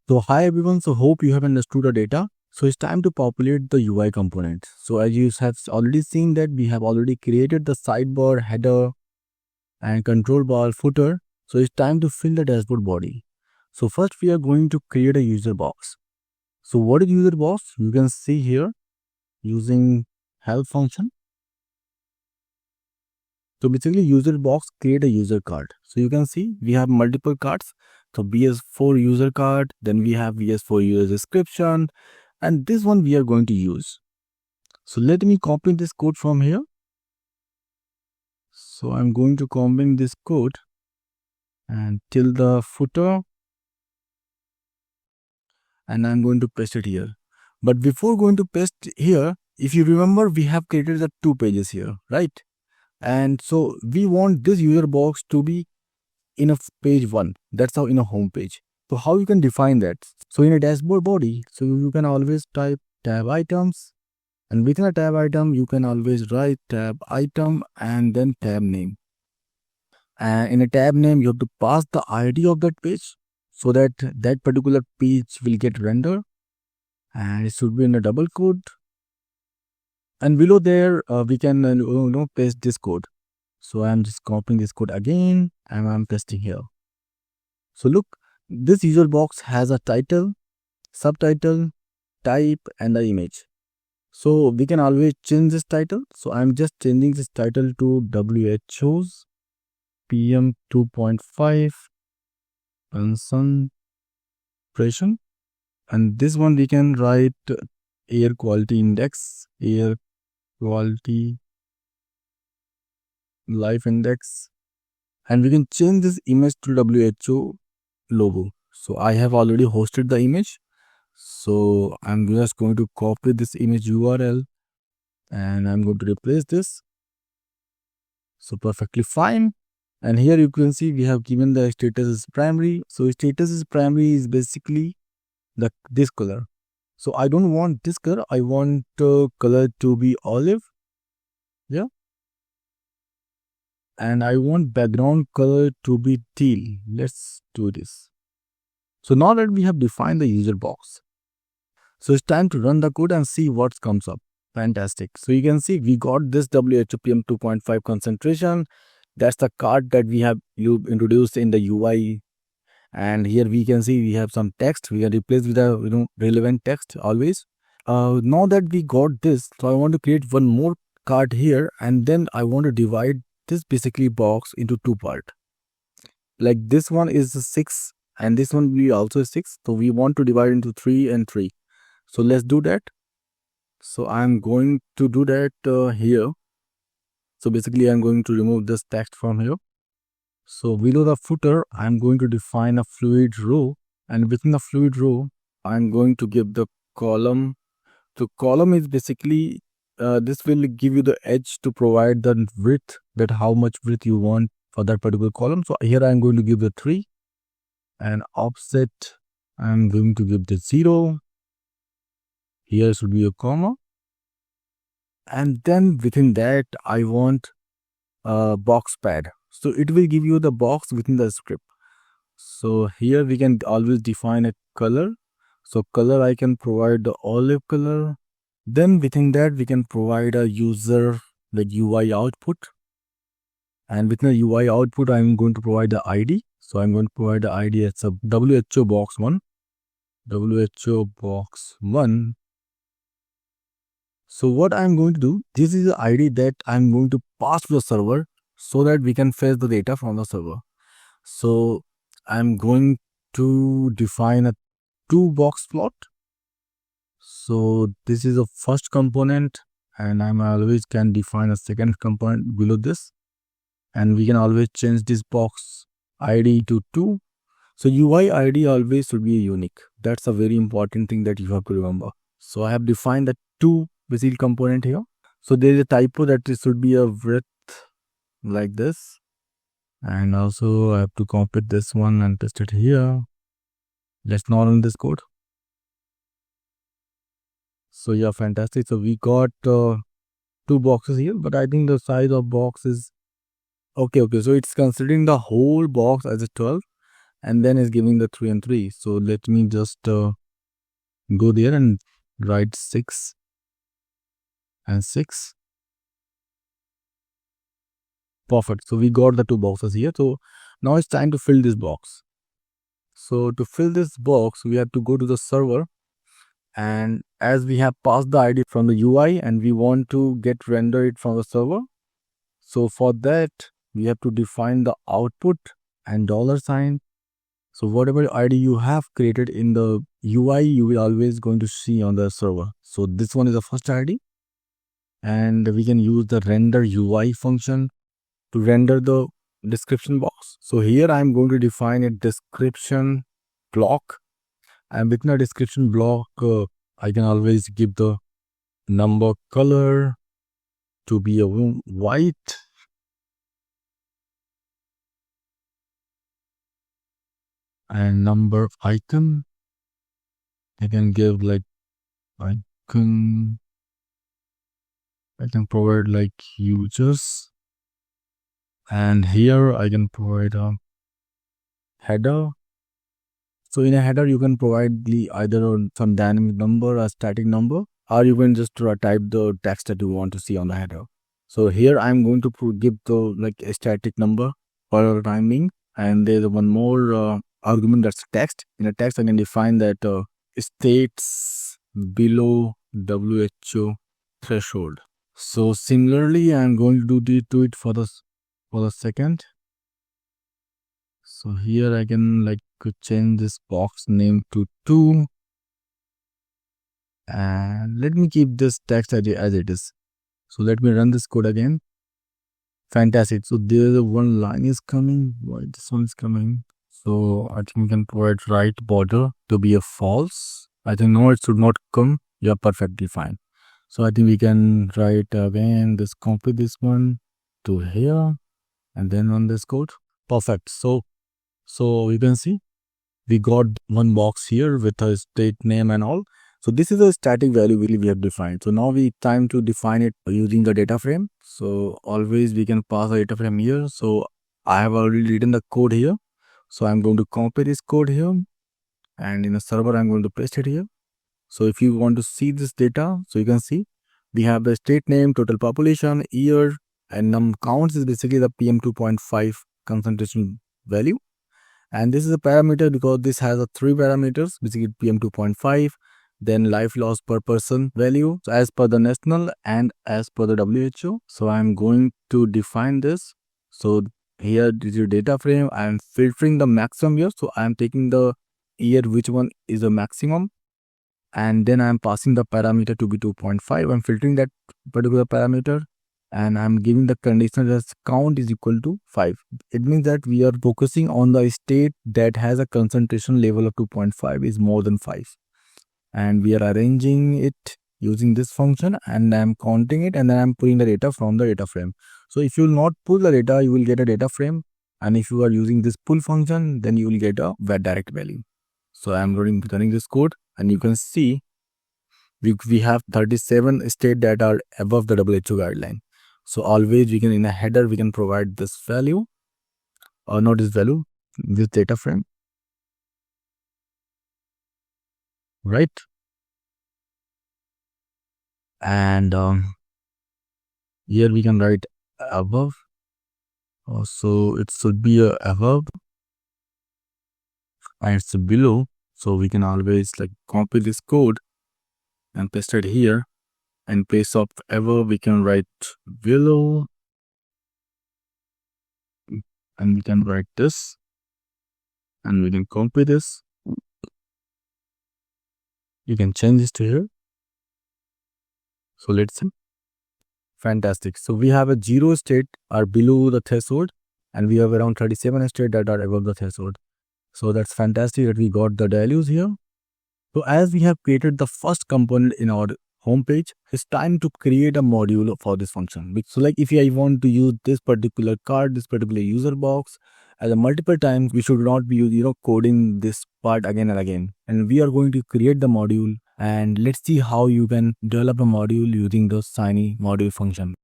So hi everyone, so hope you have understood the data. So it's time to populate the UI component. So as you have already seen that we have already created the sidebar, header and control bar, footer. So it's time to fill the dashboard body. So first we are going to create a user box. So what is user box? You can see here using help function. So basically user box create a user card. So you can see we have multiple cards. So VS4 user card, then we have VS4 user description, and this one we are going to use. So let me copy this code from here. So I'm going to copy this code and till the footer, and I'm going to paste it here. But before going to paste here, if you remember, we have created the 2 pages here, right? And so we want this user box to be in a page 1. That's how in a home page. So how you can define that? So in a dashboard body, so you can always type tab items, and within a tab item you can always write tab item and then tab name. And in a tab name you have to pass the ID of that page so that that particular page will get rendered, and it should be in a double quote. And below there we can paste this code. So I'm just copying this code again and I'm pasting here. So look, this user box has a title, subtitle, type and the image. So we can always change this title. So I'm just changing this title to WHO's PM 2.5 concentration, and this one we can write air quality index, air quality life index, and we can change this image to WHO logo. So I have already hosted the image, so I'm just going to copy this image URL and I'm going to replace this. So perfectly fine. And here you can see we have given the status is primary. So status is primary is basically this color. So I don't want this color, I want color to be olive. Yeah. And I want background color to be teal. Let's do this. So now that we have defined the user box, so it's time to run the code and see what comes up. Fantastic. So you can see we got this WHOPM 2.5 concentration. That's the card that we have introduced in the UI. And here we can see we have some text. We can replace with a relevant text always. Now that we got this, so I want to create one more card here, and then I want to divide this basically box into 2 parts. Like this one is 6 and this one will be also 6. So we want to divide into 3 and 3. So let's do that. So I'm going to do that here. So basically I'm going to remove this text from here. So below the footer, I'm going to define a fluid row, and within the fluid row, I'm going to give the column. So column is basically, this will give you the edge to provide the width, that how much width you want for that particular column. So here I'm going to give the 3, and offset, I'm going to give the 0. Here should be a comma. And then within that, I want a box pad. So it will give you the box within the script. So here we can always define a color. So color, I can provide the olive color. Then within that we can provide a user like UI output. And within the UI output, I'm going to provide the ID. So I'm going to provide the ID as a WHO box 1. WHO box 1. So what I'm going to do, this is the ID that I'm going to pass to the server so that we can fetch the data from the server. So I'm going to define a 2 box plot. So this is a first component, and I always can define a second component below this, and we can always change this box ID to 2. So UI ID always should be unique. That's a very important thing that you have to remember. So I have defined the 2 basic component here. So there is a typo that it should be a width like this, and also I have to copy this one and paste it here. Let's not run this code. So yeah, fantastic. So we got 2 boxes here, but I think the size of box is okay. So it's considering the whole box as a 12, and then is giving the 3 and 3. So let me just go there and write 6 and 6. Perfect. So we got the two boxes here. So now it's time to fill this box. So to fill this box, we have to go to the server, and as we have passed the ID from the UI and we want to get render it from the server, so for that we have to define the output and $sign. So whatever ID you have created in the UI, you will always going to see on the server. So this one is the first ID, and we can use the render UI function to render the description box. So here I'm going to define a description block, and within a description block I can always give the number color to be a white, and number icon I can give like icon, I can provide like users, and here I can provide a header. So in a header you can provide either some dynamic number or static number, or you can just type the text that you want to see on the header. So here I'm going to give the like a static number for the time being, and there's one more argument, that's text. In a text I can define that states below WHO threshold. So similarly I'm going to do it for the second. So here I can like change this box name to 2, and let me keep this text as it is. So let me run this code again. Fantastic. So there's one line is coming. Why this one is coming? So I think we can provide right border to be a false. I think no, it should not come. You're perfectly fine. So I think we can write again this, copy this one to here and then run this code. Perfect. So you can see we got one box here with a state name and all. So this is a static value we have defined. So now we time to define it using the data frame. So always we can pass a data frame here. So I have already written the code here. So I'm going to copy this code here, and in the server I'm going to paste it here. So if you want to see this data, so you can see we have the state name, total population, year, and num counts is basically the PM2.5 concentration value. And this is a parameter because this has 3 parameters, basically PM2.5, then life loss per person value, so as per the national and as per the WHO. So I'm going to define this. So here is your data frame. I am filtering the maximum here. So I am taking the year which one is the maximum, and then I am passing the parameter to be 2.5. I'm filtering that particular parameter, and I'm giving the condition as count is equal to 5. It means that we are focusing on the state that has a concentration level of 2.5 is more than 5. And we are arranging it using this function, and I'm counting it, and then I'm pulling the data from the data frame. So if you will not pull the data, you will get a data frame. And if you are using this pull function, then you will get a direct value. So I'm running this code, and you can see we have 37 states that are above the WHO guideline. So always we can, in a header, we can provide this value, or not this value, this data frame, right? And here we can write above. So it should be above, and it's below. So we can always like copy this code and paste it here. In place of above, we can write below, and we can write this, and we can copy this. You can change this to here. So let's see. Fantastic. So we have a 0 state are below the threshold, and we have around 37 states that are above the threshold. So that's fantastic that we got the values here. So as we have created the first component in our homepage, it's time to create a module for this function. So like if I want to use this particular card, this particular user box as a multiple times, we should not be coding this part again and again. And we are going to create the module, and let's see how you can develop a module using the Shiny module function.